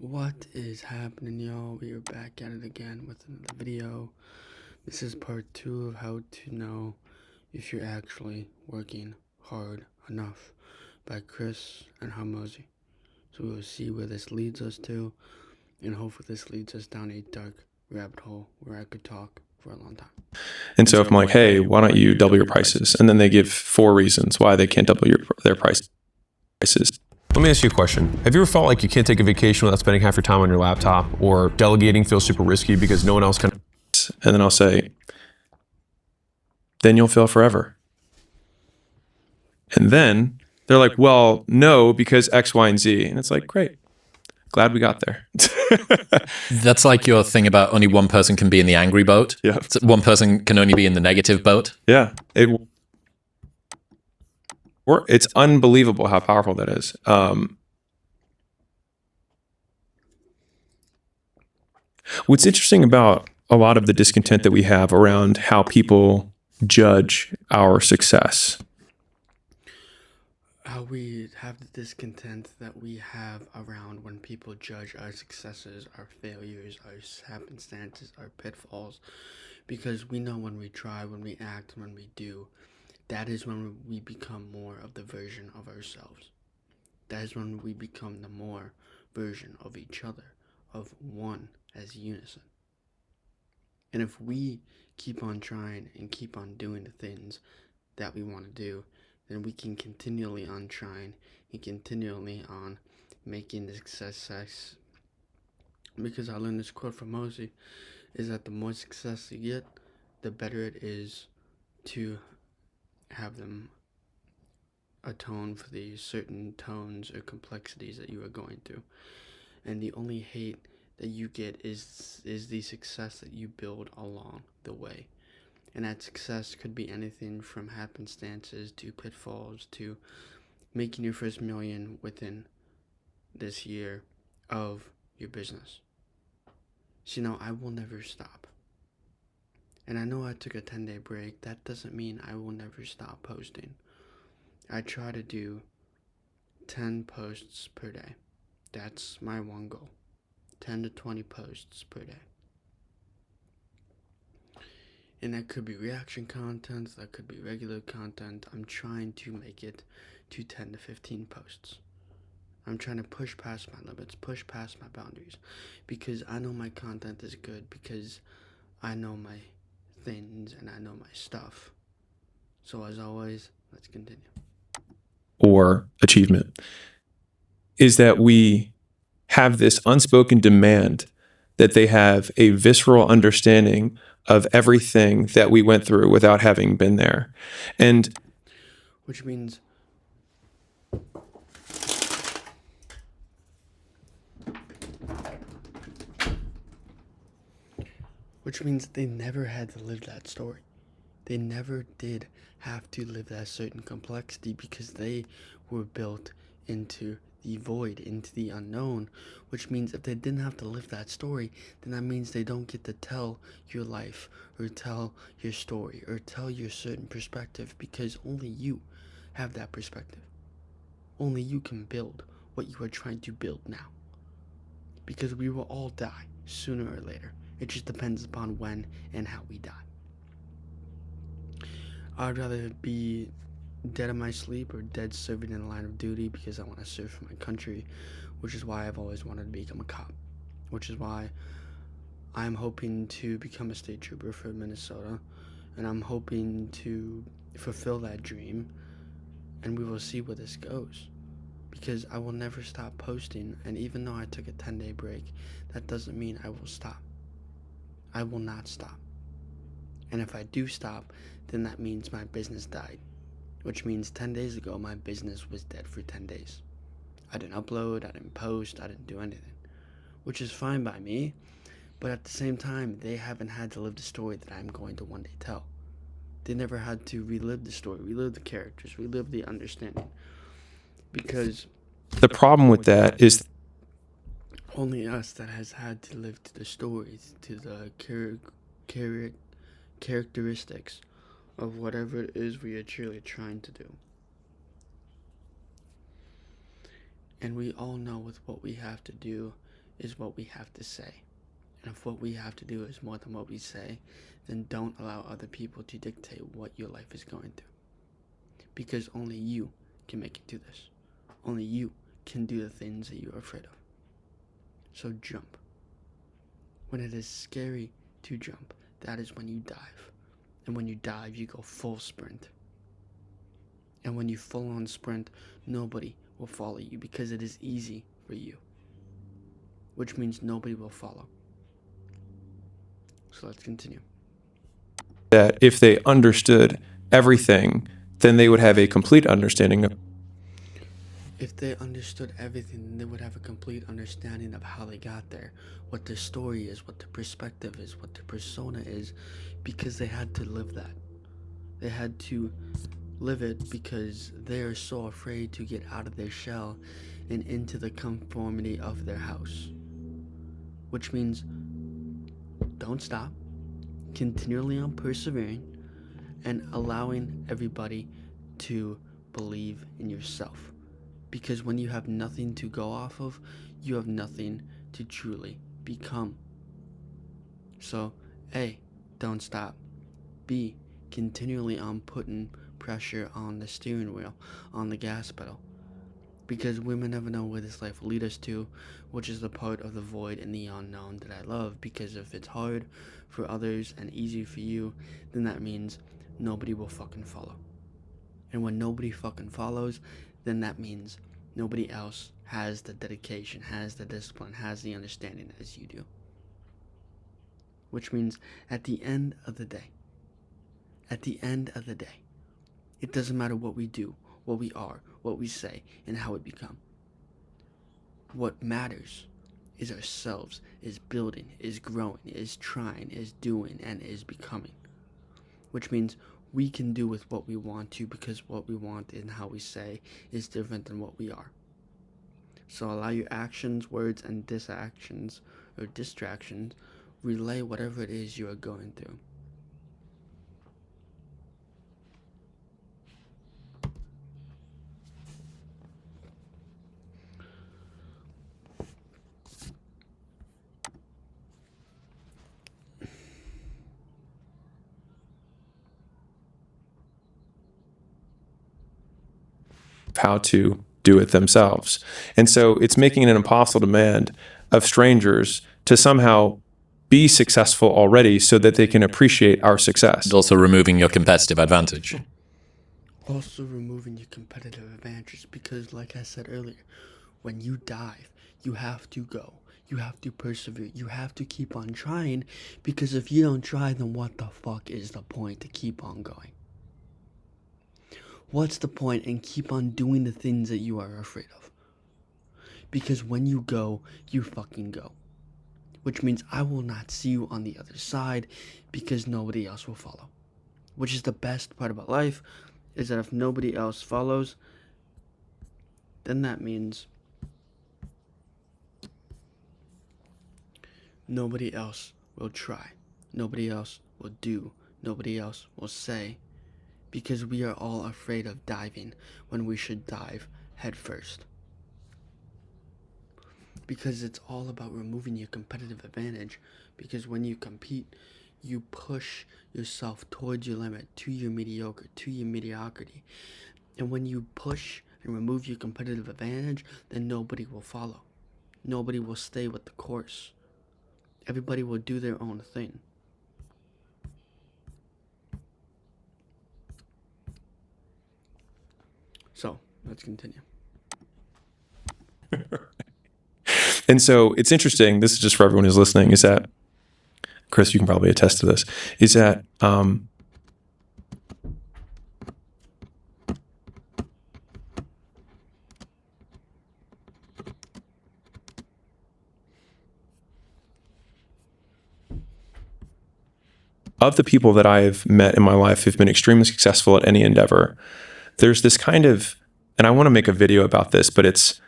What is happening, y'all? We are back at it again with another video. This is part 2 of how to know if you're actually working hard enough by Chris and Hamosi. So we will see where this leads us to, and hopefully this leads us down a dark rabbit hole where I could talk for a long time. And so if I'm like, hey, why don't you double your prices? And then they give 4 reasons why they can't double their prices. Let me ask you a question. Have you ever felt like you can't take a vacation without spending half your time on your laptop, or delegating feels super risky because no one else can? And then I'll say, then you'll fail forever. And then they're like, well, no, because X, Y, and Z. And it's like, great. Glad we got there. That's like your thing about only one person can be in the angry boat. Yeah. One person can only be in the negative boat. Yeah. It's unbelievable how powerful that is. What's interesting about a lot of the discontent that we have around how people judge our success. How we have the discontent that we have around when people judge our successes, our failures, our happenstances, our pitfalls, because we know when we try, when we act, when we do, that is when we become more of the version of ourselves. That is when we become the more version of each other, of one as unison. And if we keep on trying and keep on doing the things that we want to do, then we can continually on trying and continually on making the success. Because I learned this quote from Mosey, is that the more success you get, the better it is to have them atone for the certain tones or complexities that you are going through. And the only hate that you get is the success that you build along the way. And that success could be anything from happenstances to pitfalls to making your first million within this year of your business. So, I will never stop. And I know I took a 10-day break. That doesn't mean I will never stop posting. I try to do 10 posts per day. That's my one goal. 10 to 20 posts per day. And that could be reaction content, that could be regular content. I'm trying to make it to 10 to 15 posts. I'm trying to push past my limits, push past my boundaries. Because I know my content is good, because I know my things and I know my stuff. So as always, let's continue. Or achievement is that we have this unspoken demand that they have a visceral understanding of everything that we went through without having been there. And Which means they never had to live that story. They never did have to live that certain complexity because they were built into the void, into the unknown, which means if they didn't have to live that story, then that means they don't get to tell your life or tell your story or tell your certain perspective, because only you have that perspective. Only you can build what you are trying to build now. Because we will all die sooner or later. It just depends upon when and how we die. I'd rather be dead in my sleep or dead serving in the line of duty because I want to serve for my country, which is why I've always wanted to become a cop, which is why I'm hoping to become a state trooper for Minnesota, and I'm hoping to fulfill that dream, and we will see where this goes, because I will never stop posting. And even though I took a 10-day break, that doesn't mean I will stop. I will not stop. And if I do stop, then that means my business died, which means 10 days ago my business was dead for 10 days. I didn't upload, I didn't post, I didn't do anything, which is fine by me, but at the same time, they haven't had to live the story that I'm going to one day tell. They never had to relive the story, relive the characters, relive the understanding, because the problem with that is only us that has had to live to the stories, to the characteristics of whatever it is we are truly trying to do. And we all know with what we have to do is what we have to say. And if what we have to do is more than what we say, then don't allow other people to dictate what your life is going through. Because only you can make it do this. Only you can do the things that you're afraid of. So jump. When it is scary to jump, that is when you dive. And when you dive, you go full sprint. And when you full on sprint, nobody will follow you because it is easy for you. Which means nobody will follow. So let's continue. That if they understood everything, then they would have a complete understanding of. If they understood everything, then they would have a complete understanding of how they got there, what their story is, what their perspective is, what their persona is, because they had to live that. They had to live it because they are so afraid to get out of their shell and into the conformity of their house. Which means don't stop, continually on persevering, and allowing everybody to believe in yourself. Because when you have nothing to go off of, you have nothing to truly become. So, A, don't stop. B, continually on putting pressure on the steering wheel, on the gas pedal. Because we may never know where this life will lead us to, which is the part of the void and the unknown that I love. Because if it's hard for others and easy for you, then that means nobody will fucking follow. And when nobody fucking follows, then that means nobody else has the dedication, has the discipline, has the understanding as you do. Which means at the end of the day, it doesn't matter what we do, what we are, what we say, and how we become. What matters is ourselves, is building, is growing, is trying, is doing, and is becoming. Which means we can do with what we want to, because what we want and how we say is different than what we are. So allow your actions, words, and disactions or distractions relay whatever it is you are going through. How to do it themselves. And so it's making an impossible demand of strangers to somehow be successful already so that they can appreciate our success. And also removing your competitive advantage. Also removing your competitive advantage, because like I said earlier, when you dive, you have to go. You have to persevere. You have to keep on trying, because if you don't try, then what the fuck is the point to keep on going? What's the point in keep on doing the things that you are afraid of? Because when you go, you fucking go. Which means I will not see you on the other side, because nobody else will follow. Which is the best part about life, is that if nobody else follows, then that means nobody else will try. Nobody else will do. Nobody else will say. Because we are all afraid of diving when we should dive head first. Because it's all about removing your competitive advantage. Because when you compete, you push yourself towards your limit, to your mediocre, to your mediocrity. And when you push and remove your competitive advantage, then nobody will follow. Nobody will stay with the course. Everybody will do their own thing. So, let's continue. And so it's interesting, this is just for everyone who's listening, is that, Chris, you can probably attest to this, is that of the people that I've met in my life who've been extremely successful at any endeavor, there's this kind of, and I want to make a video about this, but it's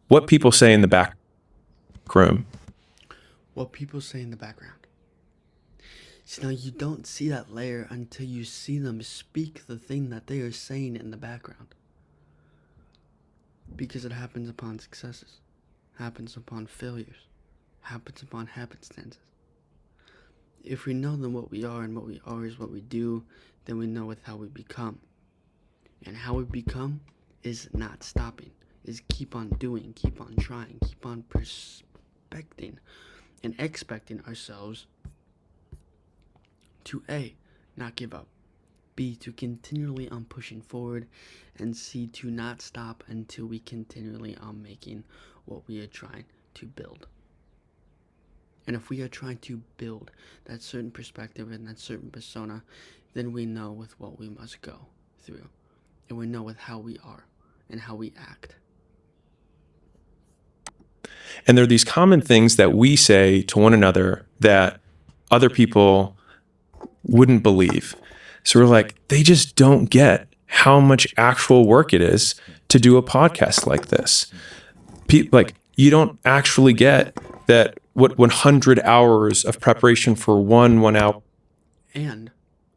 what people say in the back room. What people say in the background. See, now you don't see that layer until you see them speak the thing that they are saying in the background. Because it happens upon successes. Happens upon failures. happens upon happenstances. If we know then what we are, and what we are is what we do, then we know with how we become. And how we become is not stopping, is keep on doing, keep on trying, keep on perspecting and expecting ourselves to A, not give up, B, to continually on pushing forward, and C, to not stop until we continually on making what we are trying to build. And if we are trying to build that certain perspective and that certain persona, then we know with what we must go through. And we know with how we are and how we act. And there are these common things that we say to one another that other people wouldn't believe. So we're like, they just don't get how much actual work it is to do a podcast like this. Like, you don't actually get that what 100 hours of preparation for one hour. And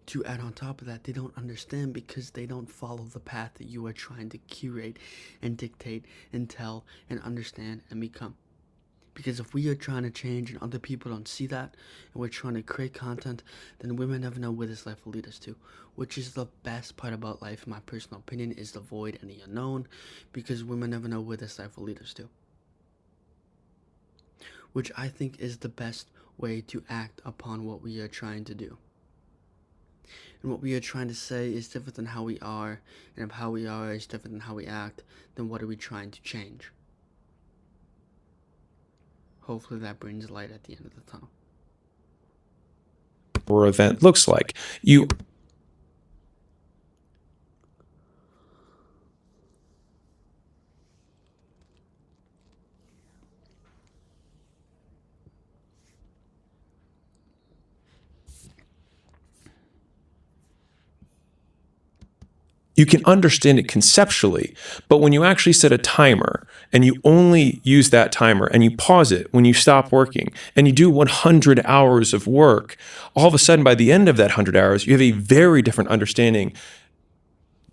to add on top of that, they don't understand because they don't follow the path that you are trying to curate and dictate and tell and understand and become. Because if we are trying to change and other people don't see that, and we're trying to create content, then we may never know where this life will lead us to. Which is the best part about life, in my personal opinion, is the void and the unknown, because we may never know where this life will lead us to. Which I think is the best way to act upon what we are trying to do. And what we are trying to say is different than how we are, and if how we are is different than how we act, then what are we trying to change? Hopefully that brings light at the end of the tunnel. Or event looks like. You can understand it conceptually, but when you actually set a timer and you only use that timer and you pause it when you stop working and you do 100 hours of work, all of a sudden by the end of that 100 hours, you have a very different understanding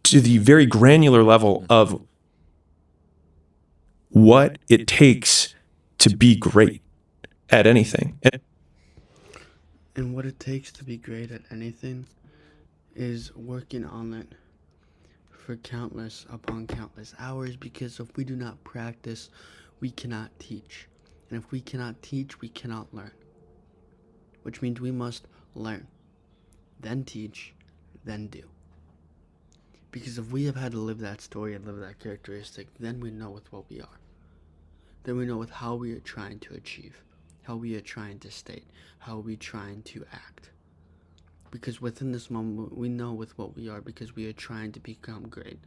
to the very granular level of what it takes to be great at anything. And what it takes to be great at anything is working on it for countless upon countless hours, because if we do not practice, we cannot teach. And if we cannot teach, we cannot learn. Which means we must learn, then teach, then do. Because if we have had to live that story and live that characteristic, then we know with what we are. Then we know with how we are trying to achieve, how we are trying to state, how we are trying to act. Because within this moment, we know with what we are, because we are trying to become great.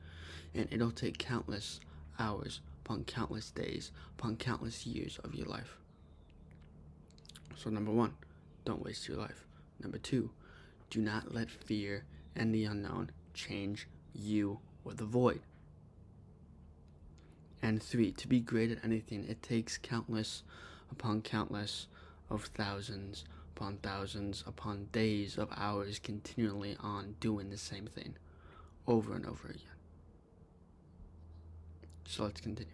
And it'll take countless hours upon countless days upon countless years of your life. So number 1, don't waste your life. Number 2, do not let fear and the unknown change you or the void. And 3, to be great at anything, it takes countless upon countless of thousands upon thousands upon days of hours continually on doing the same thing over and over again. So let's continue.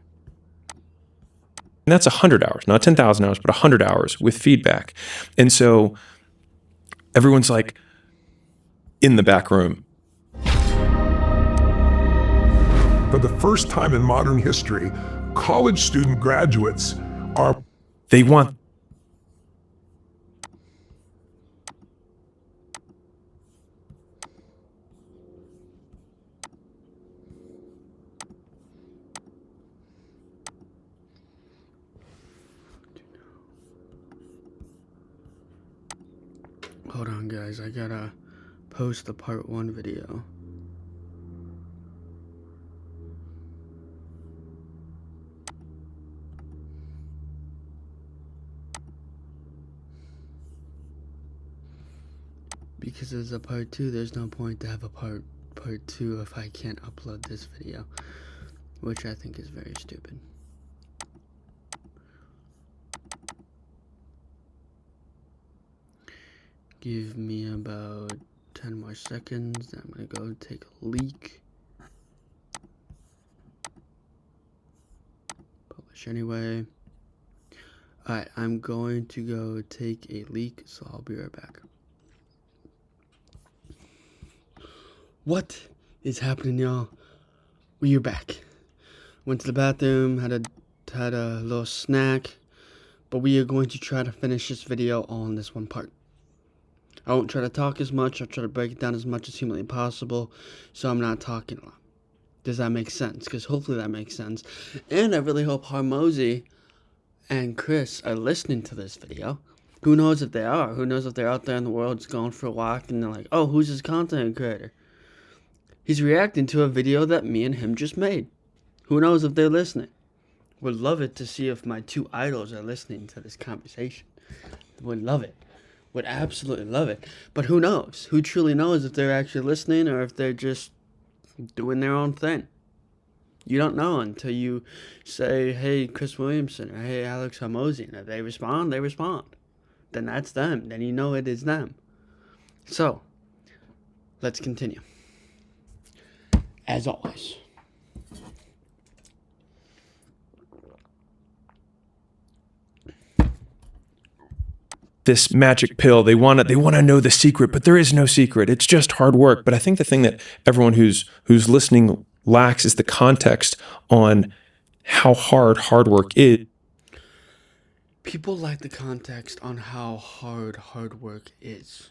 And that's 100 hours, not 10,000 hours, but 100 hours with feedback. And so everyone's like in the back room. For the first time in modern history, college student graduates are... They want... Hold on, guys. I gotta post the part 1 video. Because there's a part 2, there's no point to have a part 2 if I can't upload this video, which I think is very stupid. Give me about 10 more seconds, then I'm gonna go take a leak. Publish anyway. Alright, I'm going to go take a leak, so I'll be right back. What is happening, y'all? We're back. Went to the bathroom, had a little snack, but we are going to try to finish this video on this one part. I won't try to talk as much, I'll try to break it down as much as humanly possible, so I'm not talking a lot. Does that make sense? Because hopefully that makes sense. And I really hope Harmozy and Chris are listening to this video. Who knows if they are? Who knows if they're out there in the world just going for a walk and they're like, oh, who's this content creator? He's reacting to a video that me and him just made. Who knows if they're listening? Would love it to see if my two idols are listening to this conversation. Would love it. Would absolutely love it. But who knows? Who truly knows if they're actually listening or if they're just doing their own thing? You don't know until you say, hey, Chris Williamson, or hey, Alex Harmozy. And if they respond, they respond. Then that's them. Then you know it is them. So, let's continue. As always. This magic pill, they want to know the secret, but there is no secret. It's just hard work. But I think the thing that everyone who's listening lacks is the context on how hard work is. People lack the context on how hard work is.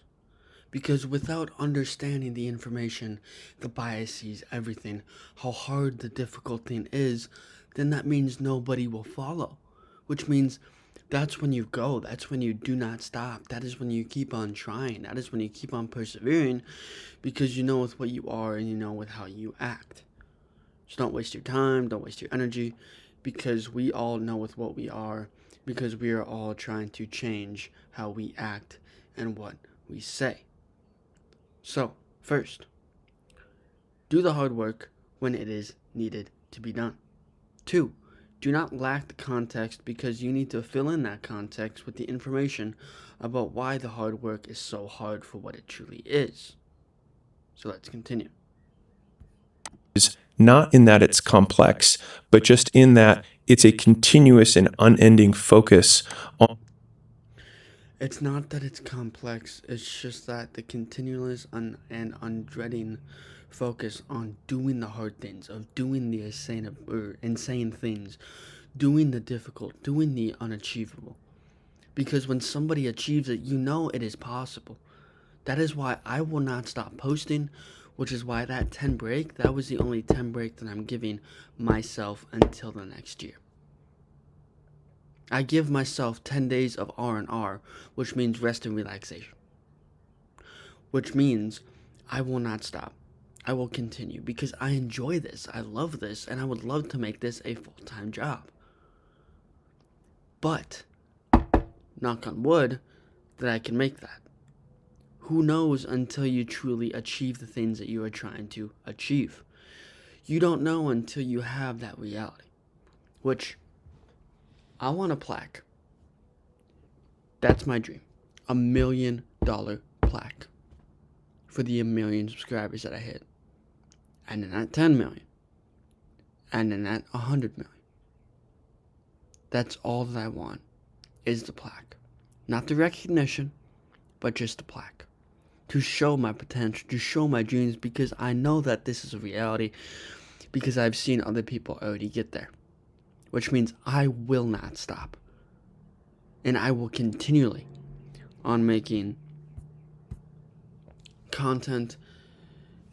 Because without understanding the information, the biases, everything, how hard the difficult thing is, then that means nobody will follow. Which means that's when you go. That's when you do not stop. That is when you keep on trying. That is when you keep on persevering, because you know with what you are and you know with how you act. So don't waste your time. Don't waste your energy, because we all know with what we are, because we are all trying to change how we act and what we say. So, first, do the hard work when it is needed to be done. 2, do not lack the context, because you need to fill in that context with the information about why the hard work is so hard for what it truly is. So let's continue. Is not in that it's complex, but just in that it's a continuous and unending focus on. It's not that it's complex, it's just that the continuous and undreading focus on doing the hard things, of doing the insane things, doing the difficult, doing the unachievable. Because when somebody achieves it, you know it is possible. That is why I will not stop posting, which is why that 10 break, that was the only 10 break that I'm giving myself until the next year. I give myself 10 days of R&R, which means rest and relaxation. Which means I will not stop. I will continue, because I enjoy this, I love this, and I would love to make this a full-time job. But, knock on wood, that I can make that. Who knows until you truly achieve the things that you are trying to achieve? You don't know until you have that reality. Which, I want a plaque. That's my dream. $1 million plaque. For the 1 million subscribers that I hit. And then at 10 million. And then at 100 million. That's all that I want, is the plaque. Not the recognition, but just the plaque. To show my potential, to show my dreams, because I know that this is a reality, because I've seen other people already get there. Which means I will not stop. And I will continually on making content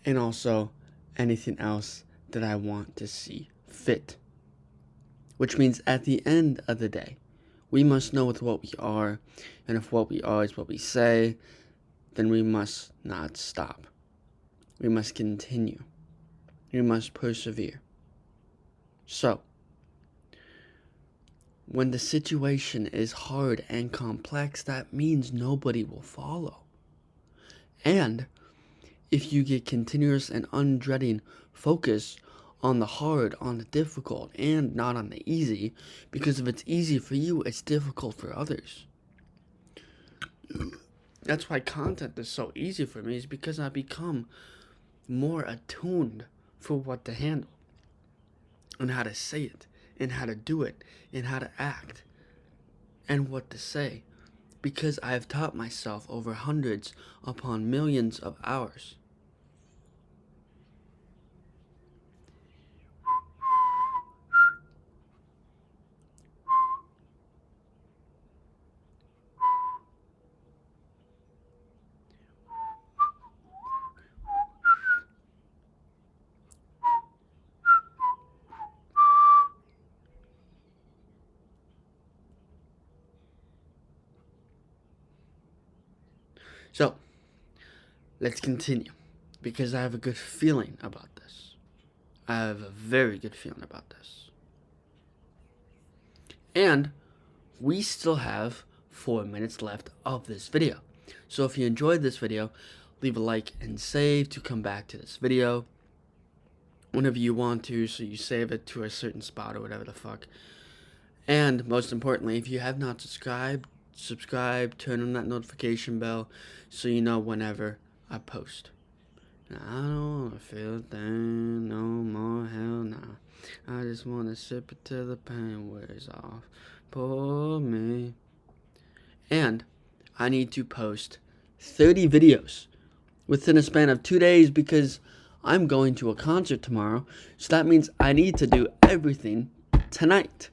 and also anything else that I want to see fit. Which means at the end of the day, we must know with what we are, and if what we are is what we say, then we must not stop. We must continue. We must persevere. So, when the situation is hard and complex, that means nobody will follow. And if you get continuous and undreading focus on the hard, on the difficult, and not on the easy, because if it's easy for you, it's difficult for others. That's why content is so easy for me, is because I become more attuned for what to handle, and how to say it, and how to do it, and how to act. and what to say, because I have taught myself over hundreds upon millions of hours. So, let's continue, because I have a good feeling about this. I have a very good feeling about this. And we still have 4 minutes left of this video. So if you enjoyed this video, leave a like and save to come back to this video whenever you want to, so you save it to a certain spot or whatever the fuck. And most importantly, if you have not subscribe, turn on that notification bell so you know whenever I post. Now, I don't want to feel a thing no more, hell nah. I just want to sip it till the pain wears off. Poor me. And I need to post 30 videos within a span of 2 days, because I'm going to a concert tomorrow. So that means I need to do everything tonight,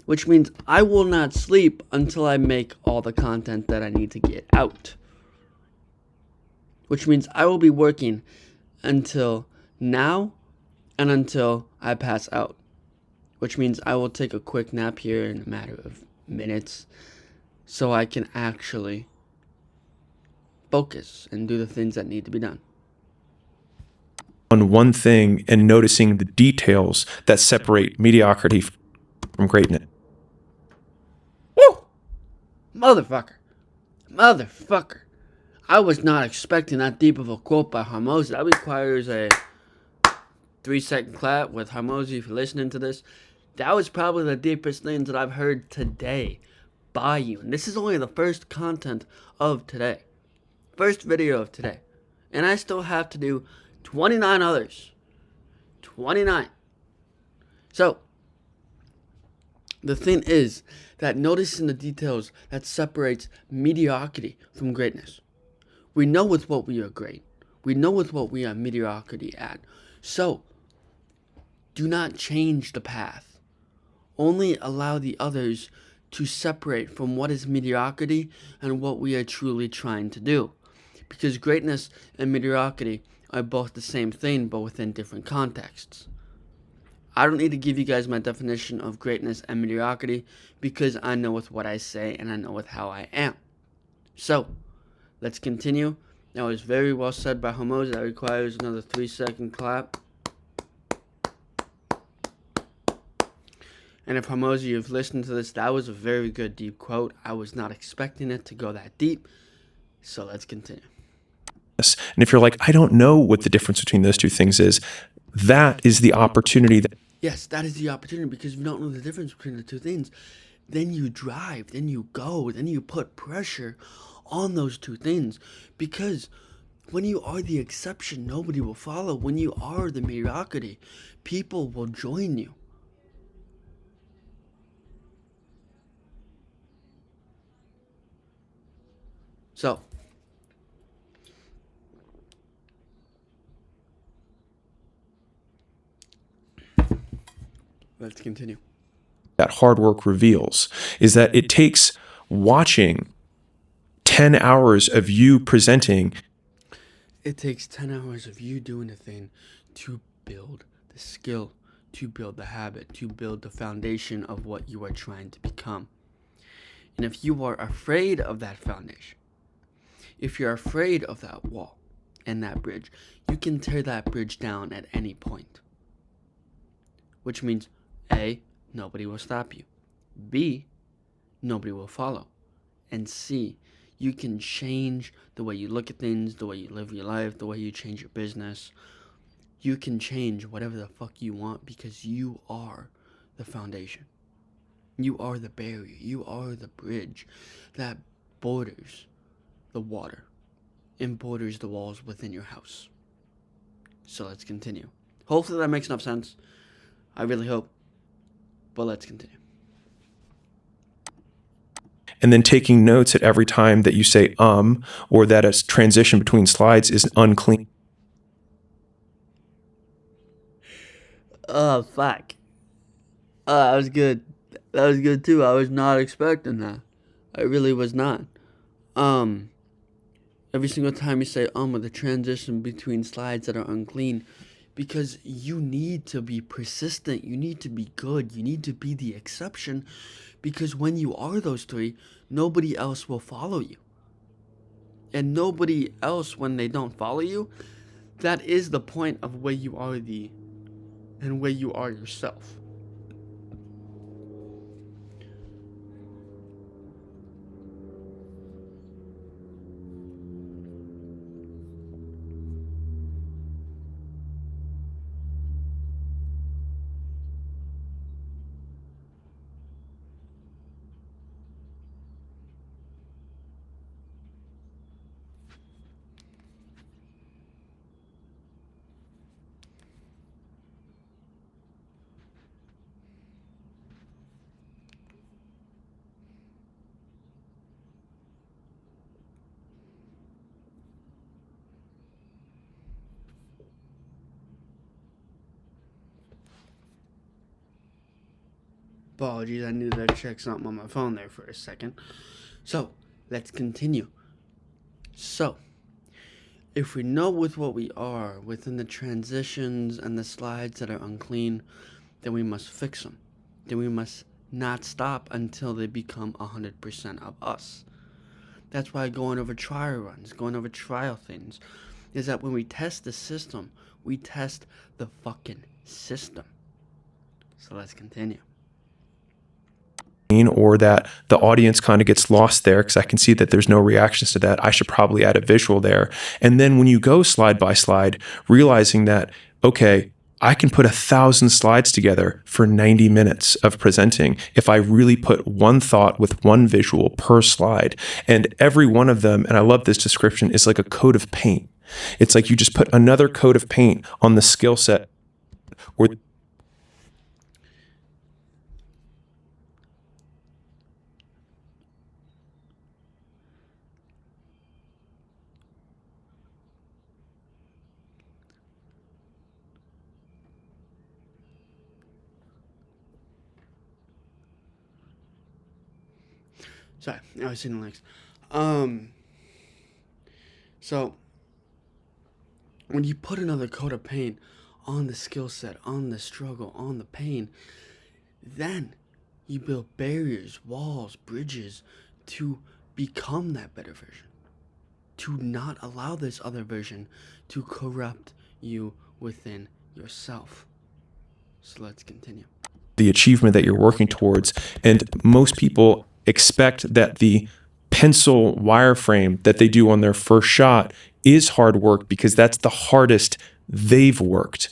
which means I will not sleep until I make all the content that I need to get out. Which means I will be working until now and until I pass out. Which means I will take a quick nap here in a matter of minutes so I can actually focus and do the things that need to be done. On one thing and noticing the details that separate mediocrity from greatness. Woo! Motherfucker. I was not expecting that deep of a quote by Hormozy. That requires a 3-second clap with Hormozy if you're listening to this. That was probably the deepest things that I've heard today by you. And this is only the first content of today. First video of today. And I still have to do 29 others. 29. So, the thing is that noticing the details that separates mediocrity from greatness. We know with what we are great. We know with what we are mediocrity at. So, do not change the path. Only allow the others to separate from what is mediocrity and what we are truly trying to do. Because greatness and mediocrity are both the same thing, but within different contexts. I don't need to give you guys my definition of greatness and mediocrity, because I know with what I say and I know with how I am. So, let's continue. That was very well said by Hormozy. That requires another 3-second clap. And if Hormozy, you've listened to this, that was a very good deep quote. I was not expecting it to go that deep. So let's continue. And if you're like, I don't know what the difference between those two things is, that is the opportunity that Yes, that is the opportunity, because if you don't know the difference between the two things, then you drive, then you go, then you put pressure on those two things. Because when you are the exception, nobody will follow. When you are the mediocrity, people will join you. So, let's continue. that hard work reveals is that it takes watching 10 hours of you presenting. It takes 10 hours of you doing a thing to build the skill, to build the habit, to build the foundation of what you are trying to become. And if you are afraid of that foundation, if you're afraid of that wall and that bridge, you can tear that bridge down at any point. Which means, A, nobody will stop you. B, nobody will follow. And C, you can change the way you look at things, the way you live your life, the way you change your business. You can change whatever the fuck you want, because you are the foundation. You are the barrier. You are the bridge that borders the water and borders the walls within your house. So let's continue. Hopefully that makes enough sense. I really hope. But let's continue. and then taking notes at every time that you say or that a transition between slides is unclean. Oh, fuck. That was good. That was good too. I was not expecting that. I really was not. Every single time you say with the transition between slides that are unclean, because you need to be persistent, you need to be good, you need to be the exception, because when you are those three, nobody else will follow you. And nobody else, when they don't follow you, that is the point of where you are and where you are yourself. Apologies, I needed to check something on my phone there for a second. So, let's continue. So, if we know with what we are within the transitions and the slides that are unclean, then we must fix them. Then we must not stop until they become 100% of us. That's why going over trial runs, going over trial things, is that when we test the system, we test the fucking system. So let's continue. Or that the audience kind of gets lost there because I can see that there's no reactions to that. I should probably add a visual there. And then when you go slide by slide, realizing that, okay, I can put 1,000 slides together for 90 minutes of presenting if I really put one thought with one visual per slide. And every one of them, and I love this description, is like a coat of paint. It's like you just put another coat of paint on the skill set or Sorry, I was seeing the links. So when you put another coat of paint on the skill set, on the struggle, on the pain, then you build barriers, walls, bridges to become that better version. To not allow this other version to corrupt you within yourself. So let's continue. the achievement that you're working towards. And most people expect that the pencil wireframe that they do on their first shot is hard work because that's the hardest they've worked.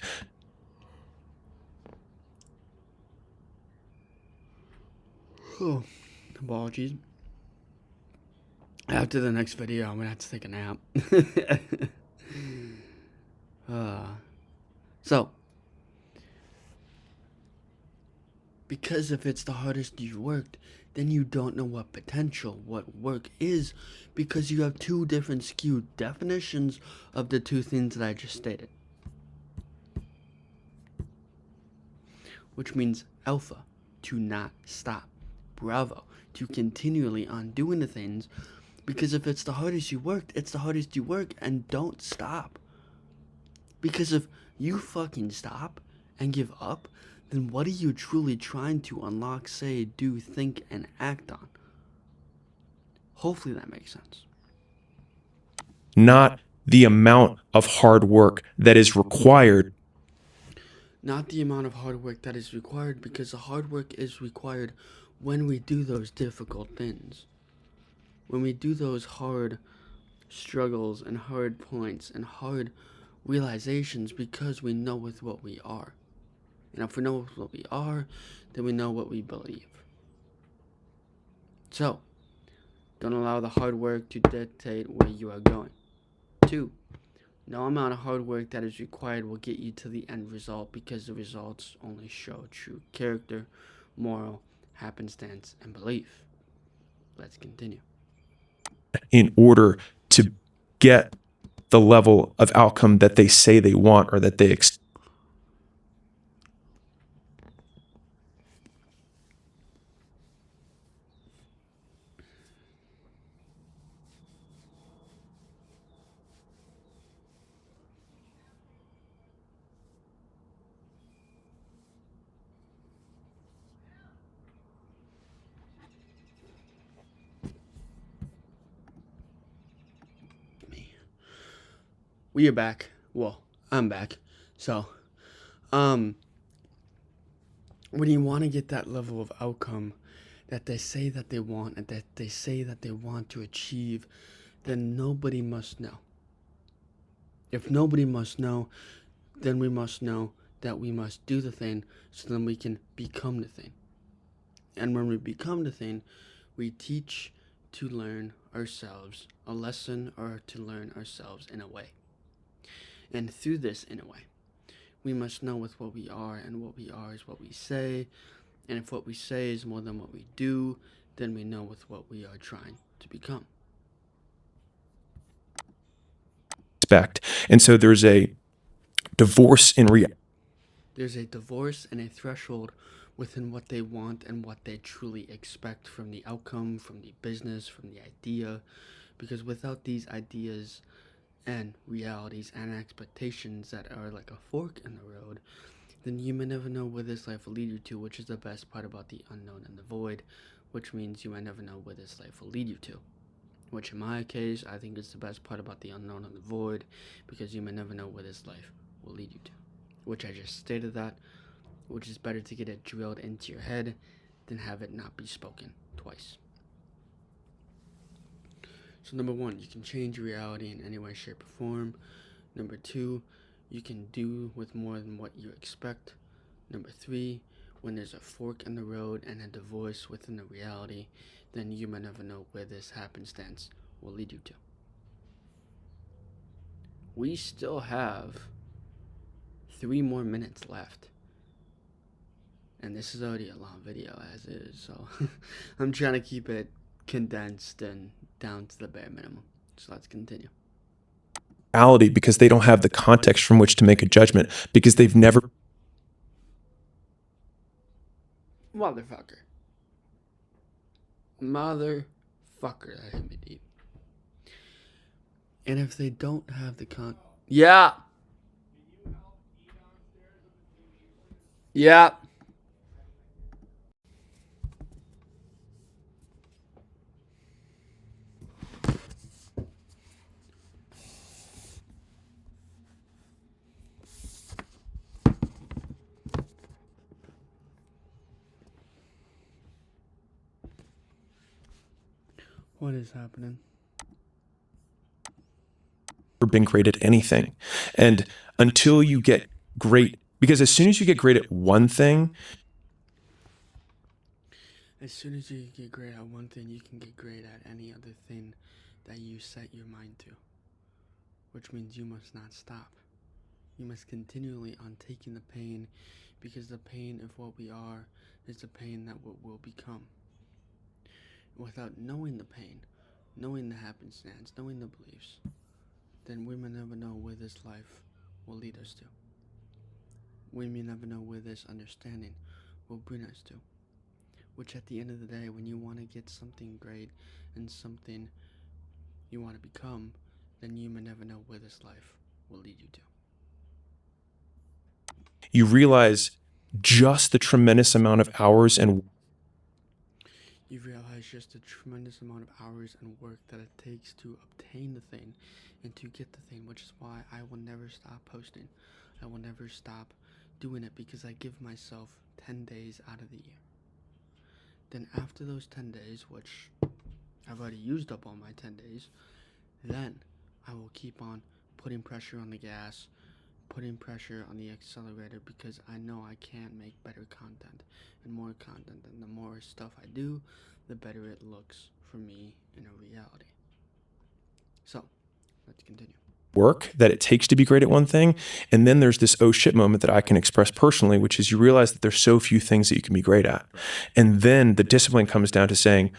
Oh, apologies. After the next video, I'm gonna have to take a nap. So, because if it's the hardest you've worked, then you don't know what potential, what work is, because you have two different skewed definitions of the two things that I just stated. Which means alpha, to not stop. Bravo, to continually on doing the things, because if it's the hardest you worked, it's the hardest you work, and don't stop. Because if you fucking stop and give up, then what are you truly trying to unlock, say, do, think, and act on? Hopefully that makes sense. Not the amount of hard work that is required. Not the amount of hard work that is required, because the hard work is required when we do those difficult things. When we do those hard struggles and hard points and hard realizations, because we know with what we are. And if we know what we are, then we know what we believe. So, don't allow the hard work to dictate where you are going. 2, no amount of hard work that is required will get you to the end result, because the results only show true character, moral, happenstance, and belief. Let's continue. In order to get the level of outcome that they say they want or that they We are back. Well, I'm back. So, when you want to get that level of outcome that they say that they want and that they say that they want to achieve, then nobody must know. If nobody must know, then we must know that we must do the thing so then we can become the thing. And when we become the thing, we teach to learn ourselves a lesson or to learn ourselves in a way. And through this, in a way, we must know with what we are, and what we are is what we say. And if what we say is more than what we do, then we know with what we are trying to become. expect. And so there's a divorce in reality. There's a divorce and a threshold within what they want and what they truly expect from the outcome, from the business, from the idea. Because without these ideas and realities and expectations that are like a fork in the road, then you may never know where this life will lead you to, which is the best part about the unknown and the void, which means you might never know where this life will lead you to. Which in my case, I think is the best part about the unknown and the void, because you may never know where this life will lead you to. Which I just stated that, which is better to get it drilled into your head than have it not be spoken twice. So number 1, you can change your reality in any way, shape, or form. Number 2, you can do with more than what you expect. Number 3, when there's a fork in the road and a divorce within the reality, then you may never know where this happenstance will lead you to. We still have 3 more minutes left. And this is already a long video as is, so I'm trying to keep it condensed and down to the bare minimum. So let's continue. Because they don't have the context from which to make a judgment, because they've never. Motherfucker, that hit me deep. And if they don't have the yeah. What is happening? Been great at anything. And until you get great, because as soon as you get great at one thing, as soon as you get great at one thing, you can get great at any other thing that you set your mind to. Which means you must not stop. You must continually on taking the pain, because the pain of what we are is the pain that what will become. Without knowing the pain, knowing the happenstance, knowing the beliefs, then we may never know where this life will lead us to. We may never know where this understanding will bring us to. Which at the end of the day, when you want to get something great and something you want to become, then you may never know where this life will lead you to. You realize just the tremendous amount of hours and you realize just the tremendous amount of hours and work that it takes to obtain the thing and to get the thing, which is why I will never stop posting. I will never stop doing it, because I give myself 10 days out of the year. Then after those 10 days, which I've already used up all my 10 days, then I will keep on putting pressure on the gas, putting pressure on the accelerator, because I know I can make better content and more content, and the more stuff I do, the better it looks for me in a reality. So, let's continue. Work that it takes to be great at one thing. And then there's this oh shit moment that I can express personally, which is you realize that there's so few things that you can be great at. And then the discipline comes down to saying,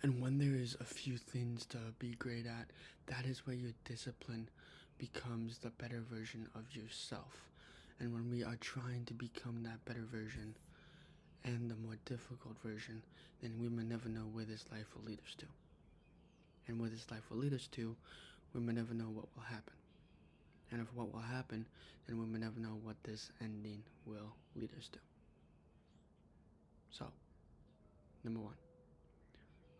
And when there is a few things to be great at, that is where your discipline becomes the better version of yourself. And when we are trying to become that better version and the more difficult version, then we may never know where this life will lead us to. And where this life will lead us to, we may never know what will happen. And if what will happen, then we may never know what this ending will lead us to. So, number one,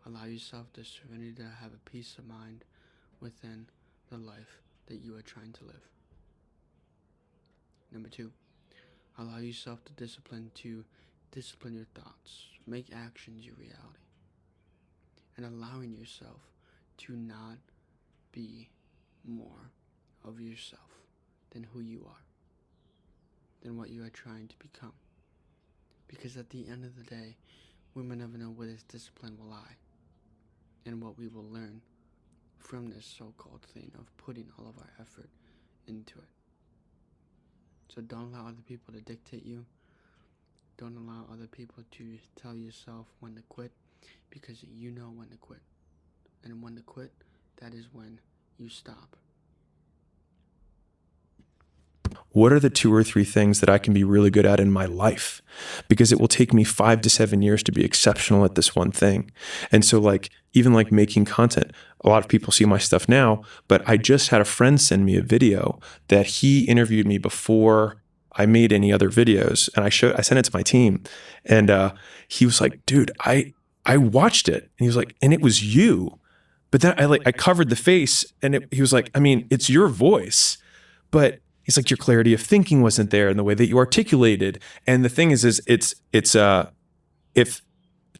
allow yourself the serenity to have a peace of mind within the life that you are trying to live. Number two, allow yourself the discipline to discipline your thoughts, make actions your reality, and allowing yourself to not be more of yourself than who you are, than what you are trying to become. Because at the end of the day, we may never know where this discipline will lie and what we will learn from this so-called thing of putting all of our effort into it. So don't allow other people to dictate you. Don't allow other people to tell yourself when to quit, because you know when to quit. And when to quit, that is when you stop. What are the 2 or 3 things that I can be really good at in my life? Because it will take me 5 to 7 years to be exceptional at this one thing. And so even making content, a lot of people see my stuff now, but I just had a friend send me a video that he interviewed me before I made any other videos. And I sent it to my team, and he was like, dude, I watched it. And he was like, and it was you. But then I covered the face, and he was like, I mean, it's your voice, but he's like, your clarity of thinking wasn't there in the way that you articulated. And the thing is it's if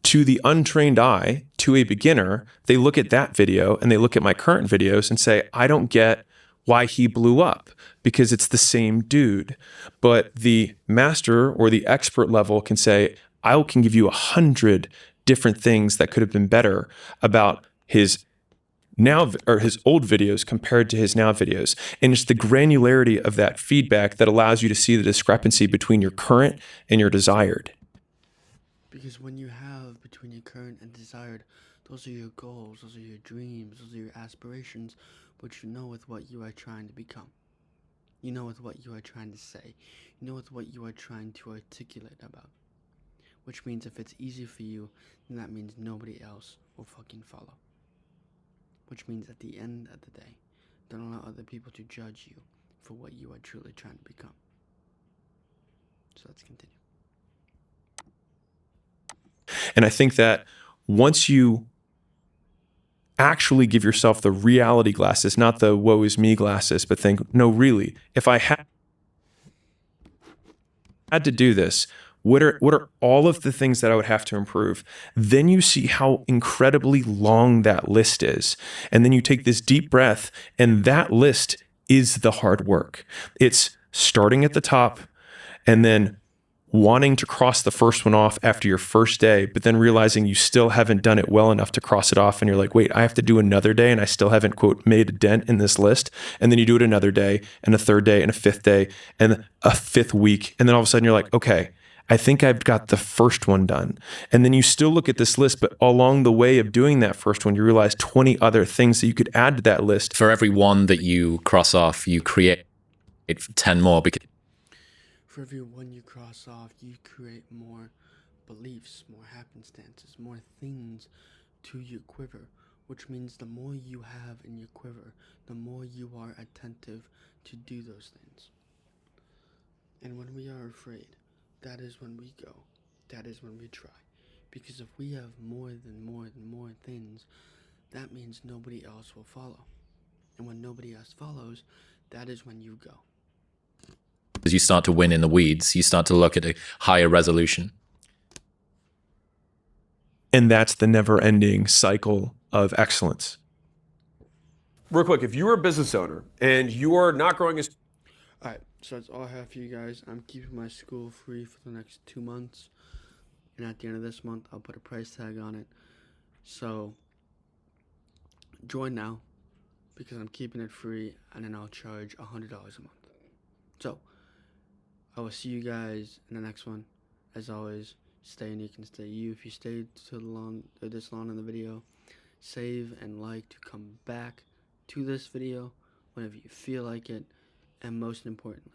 to the untrained eye, to a beginner, they look at that video and they look at my current videos and say, I don't get why he blew up, because it's the same dude. But the master or the expert level can say, I can give you 100 different things that could have been better about his old videos compared to his now videos. And it's the granularity of that feedback that allows you to see the discrepancy between your current and your desired. Because when you have between your current and desired, those are your goals, those are your dreams, those are your aspirations, but you know with what you are trying to become. You know with what you are trying to say. You know with what you are trying to articulate about. Which means if it's easy for you, then that means nobody else will fucking follow. Which means at the end of the day, don't allow other people to judge you for what you are truly trying to become. So let's continue. And I think that once you actually give yourself the reality glasses, not the woe is me glasses, but think, no, really, if I had to do this, what are all of the things that I would have to improve? Then you see how incredibly long that list is. And then you take this deep breath, and that list is the hard work. It's starting at the top and then wanting to cross the first one off after your first day, but then realizing you still haven't done it well enough to cross it off. And you're like, wait, I have to do another day and I still haven't, quote, made a dent in this list. And then you do it another day and a third day and a fifth day and a fifth week. And then all of a sudden you're like, okay, I think I've got the first one done. And then you still look at this list, but along the way of doing that first one, you realize 20 other things that you could add to that list. For every one that you cross off, you create 10 more. Because For every one you cross off, you create more beliefs, more happenstances, more things to your quiver, which means the more you have in your quiver, the more you are attentive to do those things. And when we are afraid, that is when we go. That is when we try. Because if we have more things, that means nobody else will follow. And when nobody else follows, that is when you go. as you start to win in the weeds, you start to look at a higher resolution. And that's the never-ending cycle of excellence. Real quick, if you are a business owner and you are not growing as... Alright, so that's all I have for you guys. I'm keeping my school free for the next 2 months. And at the end of this month, I'll put a price tag on it. So, join now, because I'm keeping it free, and then I'll charge $100 a month. So, I will see you guys in the next one. As always, stay unique and stay you. If you stayed this long in the video, save and like to come back to this video whenever you feel like it. And most importantly,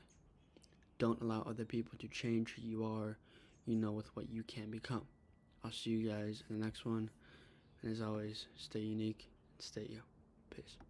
don't allow other people to change who you are, with what you can become. I'll see you guys in the next one. And as always, stay unique and stay you. Peace.